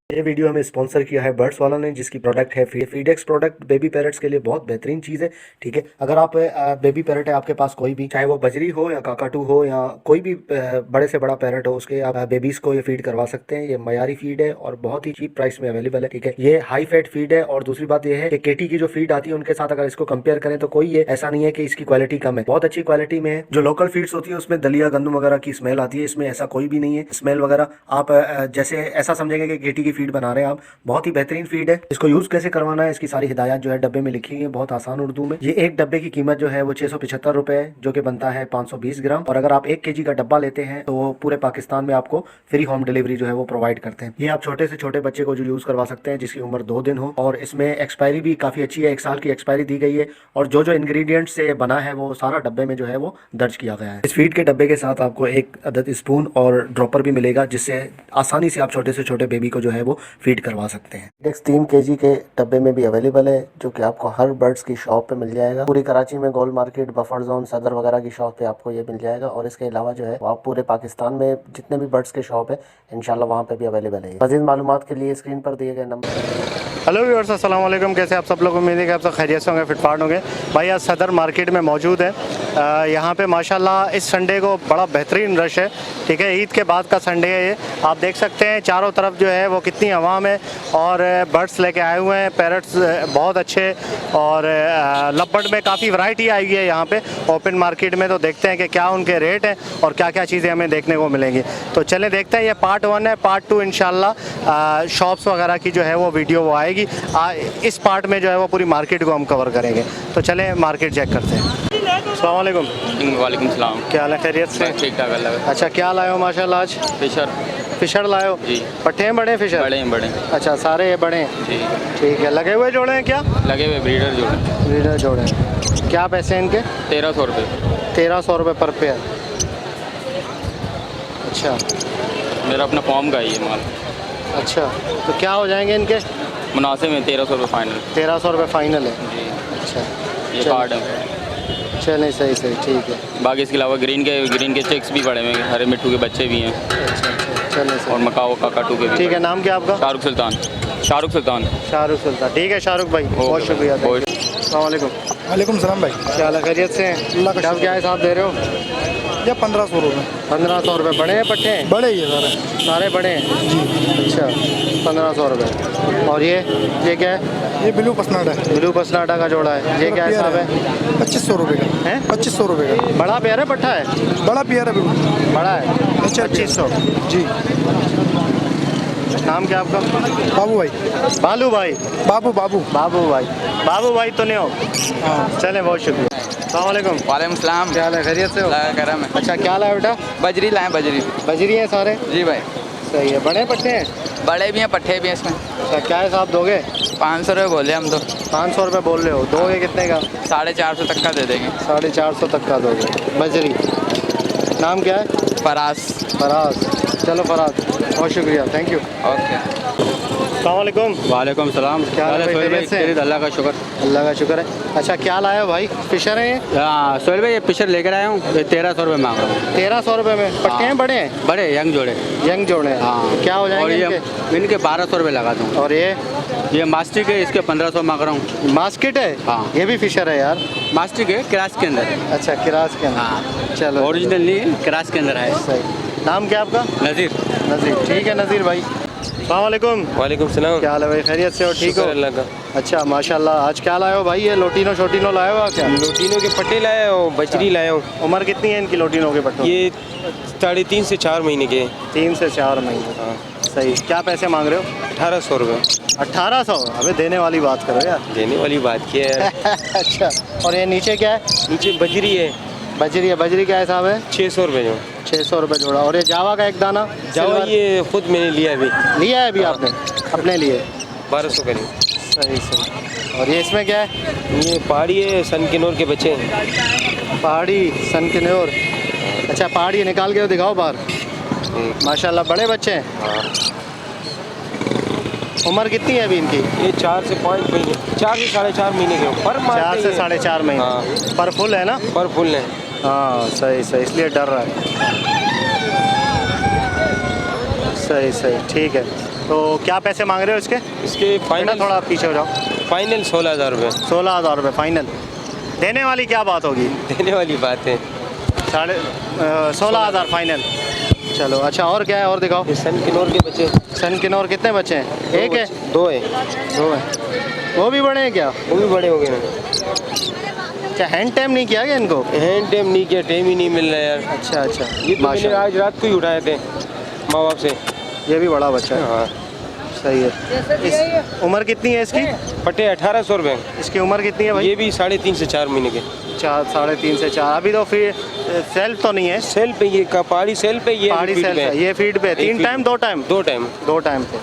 ये वीडियो हमें स्पॉन्सर किया है बर्ड्स वाला ने, जिसकी प्रोडक्ट है फीडेक्स प्रोडक्ट। बेबी पैरट्स के लिए बहुत बेहतरीन चीज़ है। ठीक है, अगर आप बेबी पैरट है आपके पास कोई भी, चाहे वो बजरी हो या काकाटू हो या कोई भी बड़े से बड़ा पैरट हो, उसके आप बेबीज को ये फीड करवा सकते हैं। ये मयारी फीड है और बहुत ही चीप प्राइस में अवेलेबल है। ठीक है, ये हाई फैट फीड है। और दूसरी बात ये है कि केटी की जो फीड आती है उनके साथ अगर इसको कंपेयर करें तो कोई ये ऐसा नहीं है कि इसकी क्वालिटी कम है, बहुत अच्छी क्वालिटी में है। जो लोकल फीड्स होती है उसमें दलिया गंदम वगैरह की स्मेल आती है, इसमें ऐसा कोई भी नहीं है स्मेल वगैरह। आप जैसे ऐसा समझेंगे कि केटी की फीड बना रहे हैं आप। बहुत ही बेहतरीन फीड है। इसको यूज कैसे करवाना है इसकी सारी हिदायत जो है डब्बे में लिखी है, बहुत आसान उर्दू में। ये एक डब्बे की कीमत जो है वो 675 रुपए है, जो कि बनता है 520 ग्राम। और अगर आप 1 kg का डब्बा लेते हैं तो वो पूरे पाकिस्तान में आपको फ्री होम डिलीवरी जो है वो प्रोवाइड करते हैं। ये आप छोटे से छोटे बच्चे को जो यूज करवा सकते हैं जिसकी उम्र 2 दिन हो। और इसमें एक्सपायरी भी काफी अच्छी है, 1 साल की एक्सपायरी दी गई है। और जो जो इंग्रेडिएंट से बना है वो सारा डब्बे में जो है वो दर्ज किया गया है। इस फीड के डब्बे के साथ आपको एक अदद स्पून और ड्रॉपर भी मिलेगा, जिससे आसानी से आप छोटे से छोटे बेबी को जो है वो फीड करवा सकते हैं। 3 kg के डब्बे में भी अवेलेबल है, जो कि आपको हर बर्ड्स की शॉप पे मिल जाएगा। पूरी कराची में गोल मार्केट, बफर जोन, सदर वगैरह की शॉप पे आपको ये मिल जाएगा। और इसके अलावा जो है आप पूरे पाकिस्तान में जितने भी बर्ड्स के शॉप है इंशाल्लाह वहाँ पे भी अवेलेबल है। मज़ीद मालूमात के लिए स्क्रीन पर दिए गए नंबर। हेलो व्यूअर्स, अस्सलाम वालेकुम। कैसे आप सब लोग? उम्मीद है कि आप सब खैरियत से होंगे, फिटफाट होंगे। भाई आज सदर मार्केट में मौजूद है। यहाँ पे माशाल्लाह इस संडे को बड़ा बेहतरीन रश है। ठीक है, ईद के बाद का संडे है ये। आप देख सकते हैं चारों तरफ जो है वो कितनी आवाम है और बर्ड्स लेके आए हुए हैं। पैरट्स बहुत अच्छे और लबर्ड में काफ़ी वैरायटी आई हुई है यहाँ पे ओपन मार्केट में। तो देखते हैं कि क्या उनके रेट हैं और क्या क्या चीज़ें हमें देखने को मिलेंगी। तो चलें देखते हैं। ये पार्ट 1 है, पार्ट 2 इंशाल्लाह शॉप्स वगैरह की जो है वो वीडियो वो आएगी। इस पार्ट में जो है वो पूरी मार्केट को हम कवर करेंगे। तो चलें मार्केट चेक करते हैं। अस्सलाम वालेकुम। वालेकुम सलाम। क्या हाल है? खैरियत से? ठीक ठाक अल्लाह का। अच्छा, क्या लाए हो माशाल्लाह आज? फिशर लाए हो? जी। पट्टे हैं बड़े फिशर? बड़े हैं बड़े। अच्छा, सारे ये बड़े हैं? जी। ठीक है। लगे हुए जोड़े हैं क्या? लगे हुए ब्रीडर जोड़े। ब्रीडर जोड़े हैं। क्या पैसे हैं इनके? 1300 रुपये। 1300 रुपये पर पेयर। अच्छा, मेरा अपना फॉर्म का ही है माल। अच्छा, तो क्या हो जाएंगे इनके? मुनासिब में 1300 रुपये फाइनल। 1300 रुपये फाइनल है? जी। अच्छा, ये कार्ड है। चलें, सही सही, ठीक है। बाकी इसके अलावा ग्रीन के चेक्स भी पड़े हुए हैं, हरे मिट्टू के बच्चे भी हैं। अच्छा, चलें सही। और मकाओ काकाटू के भी। ठीक है। नाम क्या आपका? शाहरुख सुल्तान। शाहरुख सुल्तान। ठीक है शाहरुख भाई, बहुत शुक्रिया। अस्सलाम वालेकुम। वालेकुम सलाम भाई। क्या हाल है? खैरियत से हैं? अल्लाह का क्या हिसाब दे रहे हो? या 1500 रुपये। 1500 रुपये। बड़े हैं पट्टे हैं? बड़े ही है सारे बड़े हैं जी। अच्छा, 1500 रुपये। और ये क्या है? ये ब्लू पसनाडा है। ब्लू पसनाडा का जोड़ा है। ये क्या हिसाब है? 2500 रुपये का है। 2500 रुपये का। बड़ा प्यारा है पट्टा है? बड़ा प्यारा बिल्कुल बड़ा है। 2500 जी। नाम क्या आपका? बाबू भाई। बालू भाई? बाबू बाबू बाबू भाई तो नहीं हो? हाँ। चले, बहुत शुक्रिया। अस्सलाम वालेकुम। वालेकुम सलाम। क्या हाल है? खैरियत से हो? करम है। अच्छा, क्या लाया बेटा? बजरी लाए बजरी। बजरी हैं सारे? जी भाई। सही है। बड़े पट्टे हैं? बड़े भी हैं पट्टे भी हैं इसमें। अच्छा, क्या हिसाब दोगे? 500 रुपये बोले हम तो। 500 रुपये बोल रहे हो, दोगे कितने का? 450 तक का दे देंगे। 450 तक का दोगे। बजरी। नाम क्या है? फराज। चलो फराज, बहुत शुक्रिया, थैंक यू। ओके। अस्सलाम वालेकुम। वालेकुम सलाम। क्या हाल है? खैरियत से? अल्लाह का शुक्र। अल्लाह का शुक्र है। अच्छा, क्या लाया हो भाई? फिशर है ये? हाँ सोहेल भाई, ये पिक्चर लेकर आया हूँ। 1300 रुपये मांग रहा हूँ। 1300 रुपये में? पट्टे हैं बड़े हैं? बड़े यंग जोड़े। यंग जोड़े हैं? हाँ। तो क्या हो जाएंगे इनके 1200 रुपये लगा दूँ। और ये मास्टिक है, इसके 1500 मांग रहा हूँ। मास्किट है? हाँ। ये भी फिशर है यार? मास्टिक है, क्रास के अंदर। अच्छा, किरास के अंदर। हाँ। चलो, ओरिजिनल नहीं है, क्रास के अंदर है। सही। नाम क्या आपका? नज़ीर। ठीक है नज़ीर भाई। अस्सलाम वालेकुम। वालेकुम सलाम। क्या हाल है भाई? खैरियत से हो? ठीक हो? अल्लाह का। अच्छा, माशाल्लाह। आज क्या लाए हो भाई? ये लोटिनो शोटिनो लाए हो क्या? लोटिनों के पट्टे लाए हो, बजरी लाए हो। उम्र कितनी है इनकी लोटिनों के पट्टों? ये 3.5 से 4 महीने के। 3 से 4 महीने। हाँ। सही। क्या पैसे मांग रहे हो? 1800 रुपये। 1800? अबे देने वाली बात करो यार। देने वाली बात की है। अच्छा, और ये नीचे क्या है? नीचे बजरी है। बजरी है? बजरी क्या हिसाब है? 600 रुपये जो। 600 रुपये जोड़ा। और ये जावा का एक दाना? जावा सिल्वर? ये खुद मैंने लिया अभी। लिया है अभी आपने? अपने लिए? 1200 करीब। सही। और ये इसमें क्या है? ये पहाड़ी है, सन किन्नौर के बच्चे हैं। पहाड़ी सन किन्नौर। अच्छा, पहाड़ी निकाल के दिखाओ बाहर। माशाल्लाह, बड़े बच्चे हैं। हाँ। उम्र कितनी है अभी इनकी? ये 4 से 5 महीने, 4 से 4.5 महीने के पर 4 से 4.5 महीने। हाँ। पर फुल है ना? पर फुल है। हाँ सही सही, इसलिए डर रहा है। सही सही, ठीक है। तो क्या पैसे मांग रहे हो इसके? इसके बेटा फाइनल थोड़ा पीछे हो जाओ। फाइनल 16,000 रुपये। 16,000 रुपये फाइनल। देने वाली क्या बात होगी? देने वाली बात है। 16,000 फाइनल। चलो अच्छा, और क्या है और दिखाओ। ये सन किनोर के बच्चे, सन किनोर कितने बच्चे हैं? एक है? 2 है। 2 है। वो भी बड़े हैं क्या? वो भी बड़े हो गए ना। क्या हैंड टाइम नहीं किया क्या इनको? हैंड टाइम नहीं किया, टाइम ही नहीं मिल रहा यार। अच्छा अच्छा, ये तो मैंने माशाल्लाह। आज रात को ही उठाए थे माँ बाप से। ये भी बड़ा बच्चा है। हाँ। सही है। इस उम्र कितनी है इसकी? पटे 1800 रुपये। इसकी उम्र कितनी है भाई? ये भी 3.5 से 4 महीने के। 3.5 से 4। अभी तो फिर सेल्फ तो नहीं है? सेल पे ये का पहाड़ी सेल पे, ये पहाड़ी फीड सेल्फ पे है। ये फीड पे 3 टाइम 2 टाइम? 2 टाइम। 2 टाइम पे।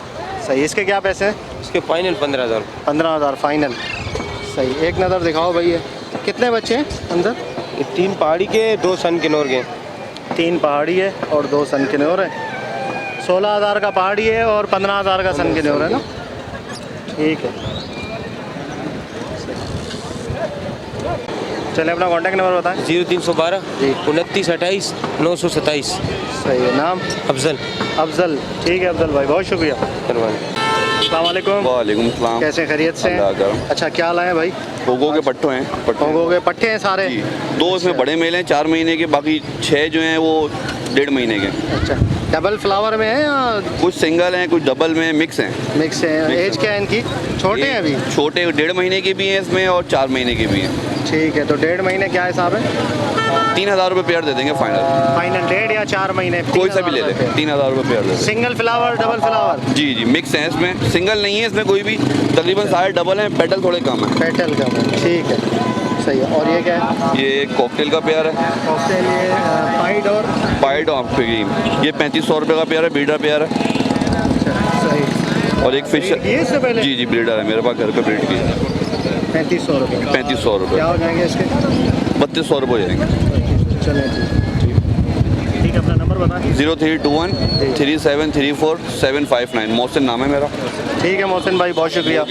सही। इसके क्या पैसे हैं? इसके फाइनल 15,000। 15,000 फाइनल। सही। एक नज़र दिखाओ भाई, ये कितने बच्चे हैं अंदर? ये 3 पहाड़ी के, 2 सन किनोर के। 3 पहाड़ी है और 2 सन किन्नौर है। 16,000 का पहाड़ी है और 15,000 का सन किन्नौर है ना? ठीक है। चलिए अपना कांटेक्ट नंबर बताएं। 0312 जी। 29 28 927। सही है। नाम? अफजल। अफजल। ठीक है अफजल भाई, बहुत शुक्रिया। अस्सलाम वालेकुम। वालेकुम सलाम। कैसे खैरियत से अल्लाह हैं? करम। अच्छा, क्या लाए भाई? पोगो के पट्टो हैं। पोगो के पट्टे हैं सारे? जी। 2 इसमें बड़े मेल हैं 4 महीने के, बाकी 6 जो हैं वो 1.5 महीने के। अच्छा, डबल फ्लावर में है या कुछ सिंगल हैं, कुछ डबल में मिक्स हैं। मिक्स है? एज क्या है इनकी? छोटे हैं अभी? छोटे 1.5 महीने के भी हैं इसमें और 4 महीने के भी हैं। ठीक है, तो 1.5 महीने क्या हिसाब है? 3,000 रुपये पेयर दे देंगे फाइनल। फाइनल 1.5 या 4 महीने? कोई सा भी ले ले, 3,000 रुपये पेयर दे देंगे। Single flower double flower? जी जी, मिक्स हैं इसमें, सिंगल नहीं है इसमें कोई भी। तकरीबन सारे डबल हैं, पेटल थोड़े कम हैं। पेटल का है। ठीक है, सही है। और ये क्या है? ये कॉकटेल का पेयर है। कॉकटेल, ये पाइड और पाइड ऑफ क्रीम, ये 3500 रुपये का पेयर है, ब्रीडर पेयर है। सही। और एक फिश। ये इससे पहले? जी जी, ब्रीडर है मेरे पास, घर पे ब्रीड की है। 3500 रुपये। 3500 रुपये। क्या हो जाएंगे इसके? 3200 रुपये हो जाएंगे। चलिए ठीक है, अपना नंबर बताएं। 0321 3734 759। मोहसिन नाम है मेरा। ठीक है मोहसिन भाई, बहुत शुक्रिया।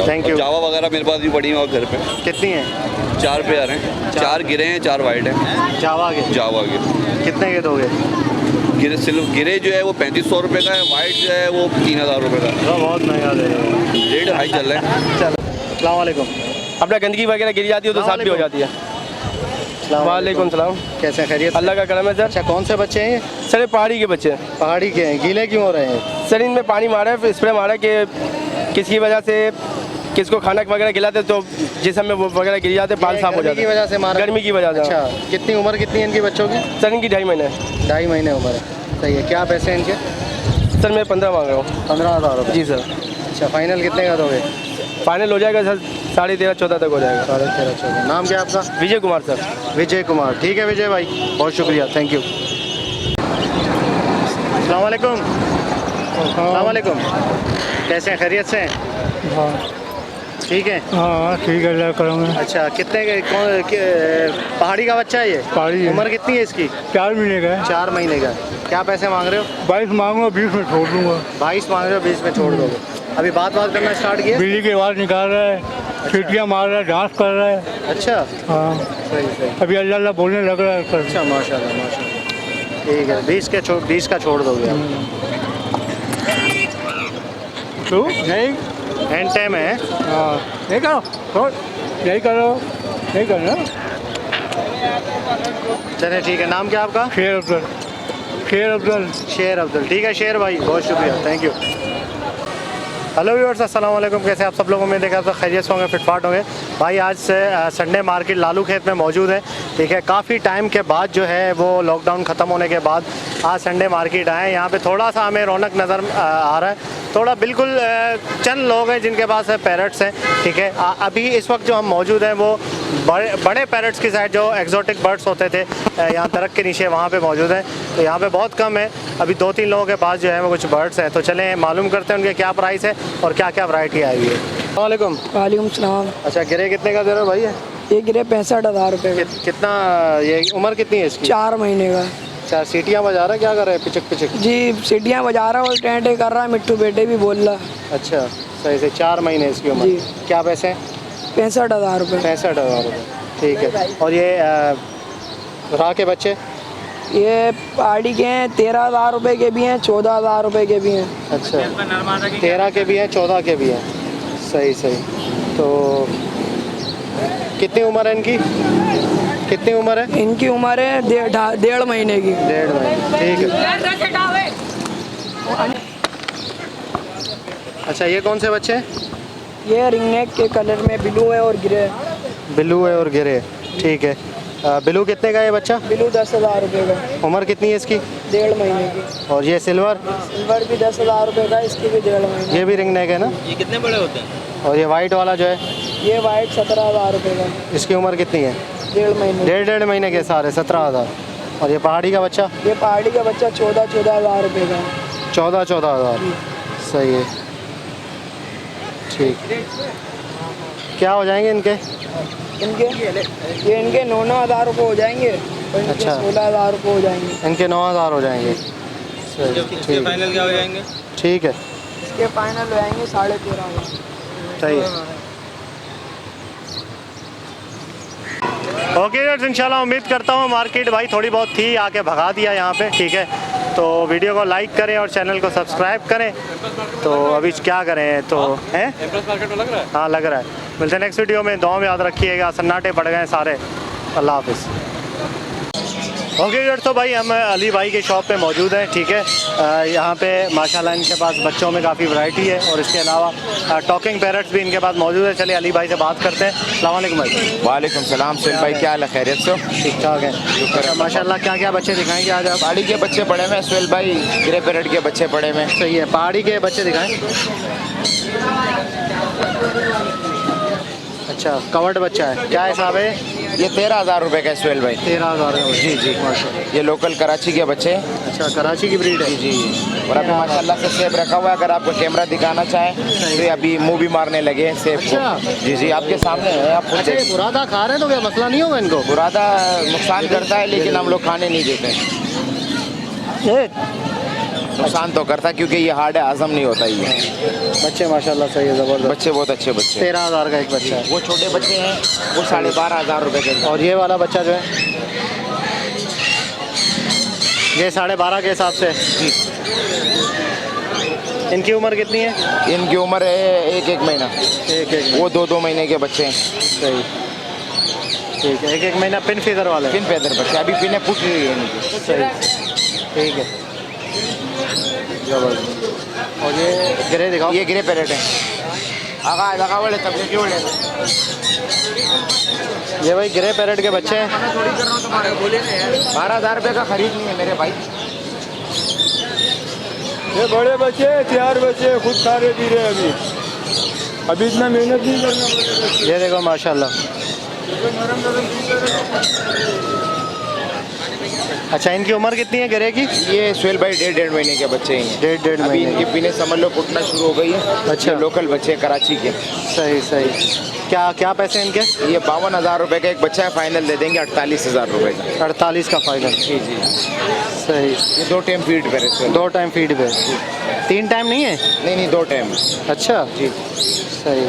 Thank you. जावा वगैरह मेरे पास भी पड़ी हैं और घर पे। कितनी है? 4 पेयर हैं, 4 गिरे हैं, 4 वाइट हैं। जावा के जावा के कितने के दोगे? गिरे जो है वो 3500 रुपये का है, वाइट जो है वो 3,000 रुपये का है। तो बहुत महंगा दे रहे हो। रेट हाई चल रहा है। चलो, अस्सलाम वालेकुम। अपना गंदगी वगैरह गिर जाती है तो साफ भी हो जाती है। अस्सलाम वालेकुम सलाम। कैसे खैरियत? अल्लाह का करम है सर। अच्छा, कौन से बच्चे हैं ये? सर ये पहाड़ी के बच्चे हैं। पहाड़ी के हैं, गीले क्यों हो रहे हैं? सर इनमें पानी मारा है, फिर स्प्रे मारा है कि किसी वजह से किसको खाना वगैरह खिलाते तो जिसम में वो वगैरह गिर जाते, बाल साफ हो गर्मी जाते की वजह से मारा? गर्मी की वजह से। अच्छा, कितनी उम्र कितनी है इनकी बच्चों की? सर इनकी 2.5 महीने। 2.5 महीने उम्र है। सही है। क्या पैसे हैं इनके? सर मैं 15 मांग रहा हूँ। 15,000 रुपये? जी सर। अच्छा, फाइनल कितने का दोगे? फाइनल हो जाएगा सर 13.5-14 तक हो जाएगा। 13.5-14। नाम क्या है आपका? विजय कुमार सर। विजय कुमार। ठीक है विजय भाई, बहुत शुक्रिया, थैंक यू। अस्सलाम वालेकुम। अस्सलाम वालेकुम। कैसे हैं, खैरियत से हैं? हाँ ठीक है। हाँ ठीक है, अल्लाह करम है। अच्छा, कितने के पहाड़ी का बच्चा है ये? पहाड़ी है। उम्र कितनी है इसकी? 4 महीने का है। 4 महीने का। क्या पैसे मांग रहे हो? 22 मांगूंगा, 20 में छोड़ दूंगा। 22 मांग रहे हो, 20 में छोड़ दोगे? अभी बात करना स्टार्ट किया? बिजली की आवाज़ निकाल रहा है, सीटियाँ मार रहा है, डांस कर रहा है। अच्छा, हाँ सही सही। अभी अल्लाह अल्लाह बोलने लग रहा है सर। अच्छा, माशाल्लाह माशाल्लाह। ठीक है, 20 का छोड़ दोगे आप? तो नहीं, एंड टाइम है। हाँ नहीं करो, छोड़, नहीं करो, नहीं करना। चलिए ठीक है। नाम क्या आपका? शेर अफजल। शेर अफजल। शेर अब्दुल। ठीक है शेर भाई, बहुत शुक्रिया, थैंक यू। हेलो व्यूअर्स, अस्सलाम वालेकुम। कैसे आप सब लोग? उम्मीद है कि आप सब खैरियत से होंगे, फिटफाट होंगे। भाई आज से संडे मार्केट लालू खेत में मौजूद है। ठीक है, काफ़ी टाइम के बाद जो है वो लॉकडाउन ख़त्म होने के बाद आज संडे मार्केट आए। यहाँ पे थोड़ा सा हमें रौनक नज़र आ रहा है। थोड़ा बिल्कुल चंद लोग हैं जिनके पास पैरट्स हैं। ठीक है, अभी इस वक्त जो हम मौजूद हैं वो बड़े पैरट्स की साइड, जो एक्जोटिक बर्ड्स होते थे यहाँ दरख्त के नीचे, वहाँ पे मौजूद हैं। तो यहाँ पे बहुत कम है। अभी 2-3 लोगों के पास जो है वो कुछ बर्ड्स हैं। तो चलें मालूम करते हैं उनके क्या प्राइस है और क्या क्या वैरायटी आई हुई है। अस्सलाम वालेकुम सलाम। अच्छा, गिरे कितने का दे रहे हो भाई? ये गिरे 65,000 रुपये का। कितना, ये उम्र कितनी है इसकी? 4 महीने का। अच्छा सीटियाँ बजा रहा है, क्या कर रहे हैं? पिचक पिचक। जी सीटियाँ बजा रहा है और टेंट कर रहा है, मिट्टू बेटे भी बोल रहा है। अच्छा सही से 4 महीने इसकी उम्र। जी। क्या पैसे हैं? 65,000 रुपये। 65,000 रुपये, ठीक है। और ये राह के बच्चे? ये पहाड़ी के हैं, 13,000 रुपये के भी हैं, 14,000 रुपये के भी हैं। अच्छा 13 के भी हैं, 14 के भी हैं, सही सही। तो कितनी उम्र है इनकी? कितनी उम्र है? इनकी उम्र है 1.5 महीने की। 1.5 महीने, ठीक है। अच्छा ये कौन से बच्चे हैं? ये रिंगनेक के कलर में ब्लू है और ग्रे। ब्लू है और ग्रे, ठीक है। ब्लू कितने का है ये बच्चा? ब्लू 10,000 रुपये का। उम्र कितनी है इसकी? 1.5 महीने की। और ये सिल्वर? सिल्वर भी 10,000 रुपये का, इसकी भी 1.5 महीने। ये भी रिंग नेक है ना? ये कितने बड़े होते हैं? और ये वाइट वाला जो है ये वाइट 17,000 रुपये का। इसकी उम्र कितनी है? 1.5 महीने। 1.5 महीने के सारे 17,000। और ये पहाड़ी का बच्चा? ये पहाड़ी का बच्चा 14,000 रुपये का। 14,000 सही है, ठीक। क्या हो जाएंगे इनके? ये इनके 9,000 रुपये हो जाएंगे और इनके अच्छा। 16,000 रुपये हो जाएंगे। इनके 9,000 हो जाएंगे, सही, ठीक। फाइनल क्या हो जाएंगे? ठीक है, इसके फाइनल हो जाएंगे 13,500। सही है। ओके दोस्त, इंशाल्लाह उम्मीद करता हूँ मार्केट भाई थोड़ी बहुत थी, आके भगा दिया यहाँ पे, ठीक है। तो वीडियो को लाइक करें और चैनल को सब्सक्राइब करें। तो अभी क्या करें, तो हैं एम्प्रेस मार्केट में लग रहा है। हाँ लग रहा है। मिलते हैं नेक्स्ट वीडियो में, दुआ में याद रखिएगा। सन्नाटे पड़ गए सारे। अल्लाह हाफिज़। ओके दोस्तों, भाई हम अली भाई के शॉप पे मौजूद हैं, ठीक है। यहाँ पे माशाल्लाह इनके पास बच्चों में काफ़ी वैरायटी है और इसके अलावा टॉकिंग पैरट्स भी इनके पास मौजूद है। चलिए अली भाई से बात करते हैं। अस्सलाम वालेकुम भाई। वालेकुम सलाम सुहेल भाई, क्या हाल है? खैरियत से? ठीक ठाक है माशाल्लाह। क्या क्या बच्चे दिखाएंगे आज आप? पहाड़ी के बच्चे पड़े हुए हैं सुहेल भाई, ग्रे पैरेट के बच्चे पड़े हुए हैं। सही है, पहाड़ी के बच्चे दिखाएं। अच्छा कवर्ड बच्चा है, क्या हिसाब है? ये 13,000 रुपये का है सुहेल भाई। 13,000 जी जी माशाल्लाह। ये लोकल कराची के बच्चे हैं। अच्छा कराची की ब्रीड है? जी और अभी माशाल्लाह से सेब रखा हुआ है। अगर आपको कैमरा दिखाना चाहें तो ये अभी मुंह भी मारने लगे हैं सेब अच्छा। को। जी जी आपके सामने है, आप खुद अच्छा ये देखिए। बुरादा खा रहे हैं तो क्या मसला नहीं होगा इनको? बुरादा नुकसान करता है लेकिन हम लोग खाने नहीं देते। नुकसान तो करता है क्योंकि ये हार्ड है, हजम नहीं होता ये। बच्चे माशाल्लाह सही है, ज़बरदस्त। बच्चे बहुत अच्छे बच्चे हैं। 13,000 का एक बच्चा है। वो छोटे बच्चे हैं वो 12,500 रुपये के। और ये वाला बच्चा जो है ये 12.5 के हिसाब से। इनकी उम्र कितनी है? इनकी उम्र है 1-1 महीना। एक वो 2-2 महीने के बच्चे हैं। सही, ठीक है। 1-1 महीना पिन फीदर वाले। पिन पैदर बच्चे, अभी पिने फूट रही है इनकी। सही, ठीक है, जबरदस्त। और ये ग्रे दिखाओ। ये ग्रे पैरेट है। आगा लगा वाले तबलीगी वाले। ये भाई ग्रे पैरेट के बच्चे हैं। 12,000 रुपये का खरीद नहीं है मेरे भाई। ये बड़े बच्चे 4 बच्चे खुद खा रहे पी रहे अभी इतना मेहनत नहीं करना पड़ेगा। ये देखो माशाल्लाह। अच्छा इनकी उम्र कितनी है ग्रे की? ये सुहेल भाई 1.5 महीने के बच्चे हैं। 1.5 अभी महीने। इनकी पीने समझ लो फुटना शुरू हो गई है। अच्छा। ये लोकल बच्चे हैं कराची के। सही सही। क्या क्या पैसे इनके? ये 52,000 रुपये का एक बच्चा है, फाइनल दे देंगे 48,000 रुपये का। 48 का फाइनल। जी जी सही। ये 2 टाइम फीड पे है। 2 टाइम फीड पे? 3 टाइम नहीं है? नहीं 2 टाइम। अच्छा जी सही।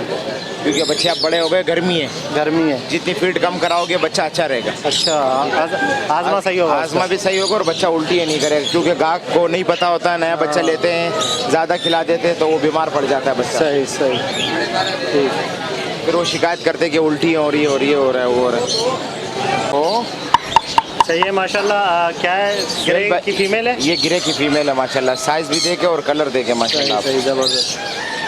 क्योंकि बच्चे अब बड़े हो गए, गर्मी है। गर्मी है। जितनी फीड कम कराओगे बच्चा अच्छा रहेगा। अच्छा आजमा सही होगा? आजमा भी सही होगा और बच्चा उल्टी ही नहीं करेगा क्योंकि गाहक को नहीं पता होता है, नया बच्चा लेते हैं ज़्यादा खिला देते हैं तो वो बीमार पड़ जाता है बच्चा। सही सही, ठीक। फिर वो शिकायत करते हैं कि उल्टी हो रही है और ये हो रहा है वो हो रहा है। ओ सही है माशाल्लाह। क्या है, ग्रे की फीमेल है? ये ग्रे की फीमेल है माशाल्लाह। साइज भी देखे और कलर देखे माशाल्लाह। सही ज़बरदस्त।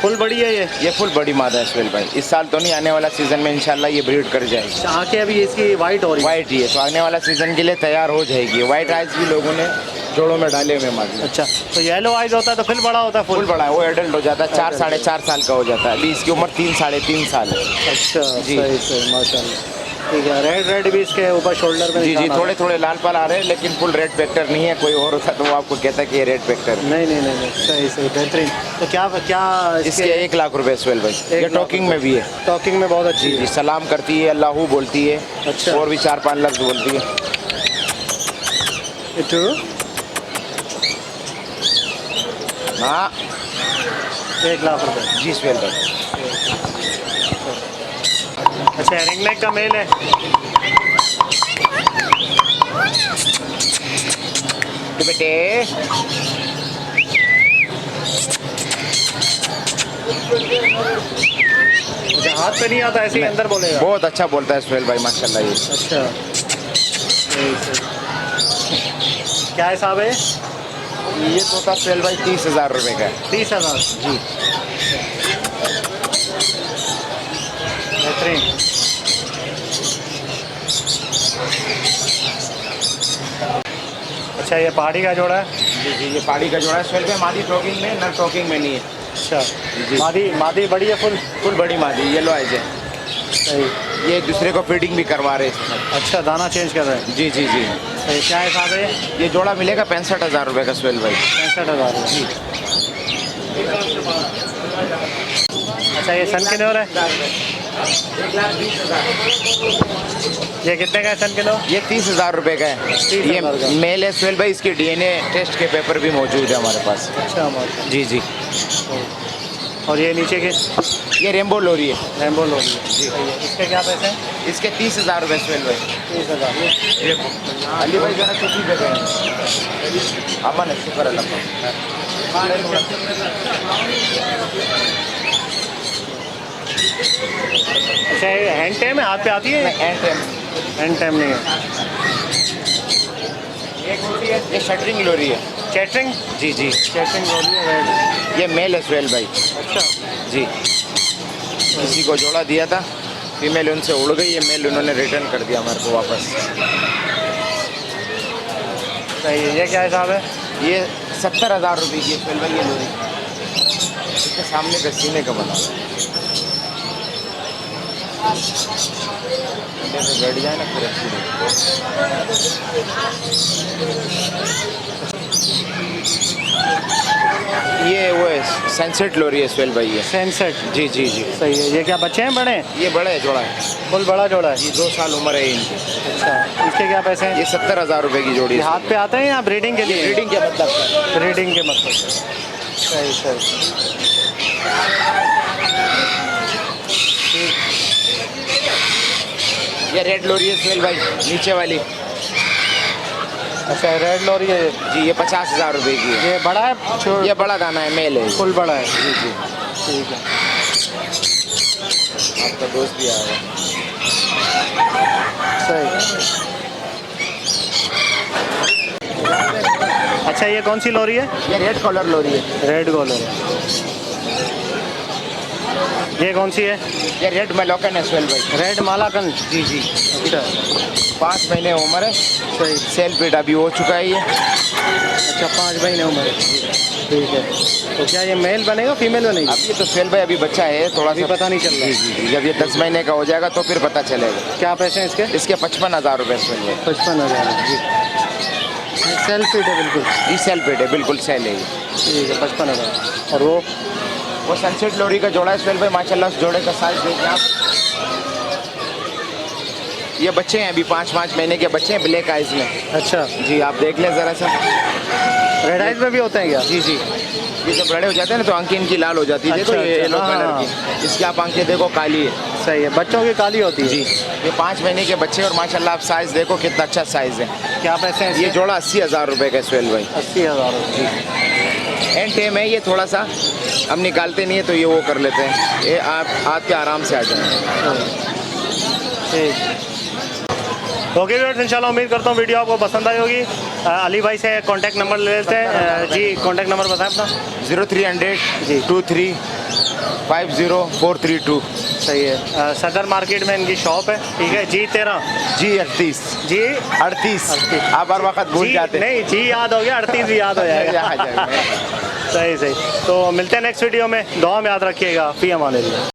फुल बड़ी है ये? फुल बड़ी मादा है सुहेल भाई। इस साल तो नहीं, आने वाला सीजन में इंशाल्लाह ये ब्रीड कर जाएगी। आके अभी इसकी वाइट हो रही है? वाइट ही है तो आने वाला सीजन के लिए तैयार हो जाएगी। वाइट आइज भी लोगों ने जोड़ों में डाले हुए मादा। अच्छा तो येलो आइज होता है तो फिर बड़ा होता है? फुल बड़ा है, वो एडल्ट हो जाता है, 4-4.5 साल का हो जाता है। अभी इसकी उम्र 3-3.5 साल है। अच्छा जी। सही सही माशाल्लाह, ठीक है। रेड भी इसके ऊपर शोल्डर में? जी जी थोड़े थोड़े लाल पाल आ रहे हैं लेकिन फुल रेड फैक्टर नहीं है। कोई और होता तो वो आपको कहता कि ये रेड फैक्टर है। नहीं, सही सही, बेहतरीन। तो क्या क्या इसके 1 लाख रुपए सुहेल भाई। ये टॉकिंग में भी है। टॉकिंग में बहुत अच्छी जी है। जी सलाम करती है, अल्लाहू बोलती है। अच्छा। और भी 4-5 लफ्ज बोलती है। इटू हाँ 1 लाख रुपए। जी सुहेल भाई। अच्छा रिंग नेक का मेल है। तो बेटे अच्छा हाथ पे नहीं आता, ऐसे ही अंदर बोलेगा। बहुत अच्छा बोलता है सुहेल भाई माशाल्लाह ये। अच्छा क्या हिसाब है? ये तोता सुहेल भाई 30,000 रुपये का है। 30,000 जी। बेहतरीन। अच्छा ये पहाड़ी का जोड़ा है। जी जी ये पहाड़ी का जोड़ा है सुहेल भाई, मादी टॉकिंग में, नर टॉकिंग में नहीं है। अच्छा जी। मादी बड़ी है फुल। फुल बड़ी मादी येलो आइज है। सही। ये दूसरे को फीडिंग भी करवा रहे हैं। अच्छा दाना चेंज कर रहे हैं। जी जी जी। सही। क्या हिसाब है? ये जोड़ा मिलेगा 65,000 रुपये का सुहेल भाई। 65,000 जी। अच्छा ये सन किलो है। 1,20,000। ये कितने का है सन किलो? ये 30,000 रुपये का है। 30,000 का। ये मेल है सुहेल भाई, इसके DNA टेस्ट के पेपर भी मौजूद है हमारे पास। अच्छा हमारे। जी जी। और ये नीचे के? ये रेम्बो लोरी है। रेम्बो लोग जी। इसके क्या पैसे हैं? इसके 30,000 रुपये सुहेल भाई। 30,000। ये अली भाई जरा चुकी पे गए अमन है, शुक्र अल्लाह का। अच्छा ये हैंड टाइम है, हाथ पे आती है? हैंड टाइम नहीं है। ये शटरिंग लोरी है। कैटरिंग? जी जी कैटरिंग लोरी है रेड। ये मेल है सुहेल भाई। अच्छा जी किसी को जोड़ा दिया था, फीमेल उनसे उड़ गई, ये मेल उन्होंने रिटर्न कर दिया हमारे को वापस। सही है। ये क्या हिसाब है? ये 70,000 रुपये की सुहेल भाई ये लोरी। इसके सामने का सीने का बना बैठ जाए ना फिर अच्छी ये वो है सनसेट लोरी है सुहेल भाई ये। सनसेट। जी जी जी। सही है। ये क्या बच्चे हैं बड़े हैं? ये बड़ा है जोड़ा है। फुल बड़ा जोड़ा है। ये 2 साल उम्र है इनकी। अच्छा इसके क्या पैसे हैं? ये 70,000 रुपये की जोड़ी ये है। हाथ पे आते हैं या ब्रीडिंग के लिए? ब्रीडिंग के मतलब ब्रीडिंग के मतलब से। सही सही। ये रेड लोरी है सुहेल भाई नीचे वाली। अच्छा रेड लोरी है। जी ये 50,000 रुपये की है। ये बड़ा है? ये बड़ा दाना है, मेल है। फुल बड़ा है। जी जी। ठीक है। आपका दोस्त भी आएगा। सही। अच्छा ये कौन सी लोरी है? ये रेड कलर लोरी है। रेड कलर है। ये कौन सी है? ये रेड मेलोकन है सुहेल भाई। रेड मालाकन। जी जी। अच्छा 5 महीने उम्र है। सही। सेल पीट अभी हो चुका है ये। अच्छा 5 महीने उम्र है। ठीक है। तो क्या ये मेल बनेगा फीमेल बनेगी? अब ये तो सुहेल भाई अभी बच्चा है, थोड़ा अभी सा पता नहीं चल रहा है। जी जी। जब ये 10 महीने का हो जाएगा तो फिर पता चलेगा। क्या पैसे हैं इसके? इसके 55,000 रुपये सुहेल भाई। 55,000 जी। सेल फिट है बिल्कुल। ये सेल पेट है, बिल्कुल सेल है ये। ठीक है 55,000। और वो सनसेट लोरी का जोड़ा है सुहेल भाई माशाल्लाह। उस जोड़े का साइज देखिए आप। ये बच्चे हैं अभी 5 महीने के बच्चे हैं, ब्लैक आइज में। अच्छा जी आप देख लें ज़रा सा। रेड आइज में भी होते हैं क्या? जी जी। ये जब बड़े हो जाते हैं ना तो आंखें इनकी लाल हो जाती है। अच्छा, देखो ये अच्छा, येलो हाँ, कलर हाँ। की, इसकी आप आंखें देखो काली है। सही है। बच्चों की काली होती है। जी ये 5 महीने के बच्चे और माशाल्लाह आप साइज़ देखो कितना अच्छा साइज़ है। क्या पैसे हैं ये जोड़ा 80,000 रुपये का है सुहेल भाई। 80,000 जी एंड टाइम है ये, थोड़ा सा हम निकालते नहीं है तो ये वो कर लेते हैं। ये आप हाथ के आराम से आ जाएंगे। ठीक। ओके व्यूअर्स इंशाल्लाह उम्मीद करता हूँ वीडियो आपको पसंद आई होगी। अली भाई से कांटेक्ट नंबर ले लेते हैं। जी कांटेक्ट नंबर बताएं अपना। 0300 जी 23 50432। सही है। सदर मार्केट में इनकी शॉप है। ठीक है। जी 13 जी 38 जी 38 आप हर वक्त भूल जी जाते हैं। नहीं जी याद हो गया, 38 भी याद हो जाएगा। आ जाएगा। सही सही। तो मिलते हैं नेक्स्ट वीडियो में। दुआ में याद रखिएगा। फी अमान अल्लाह।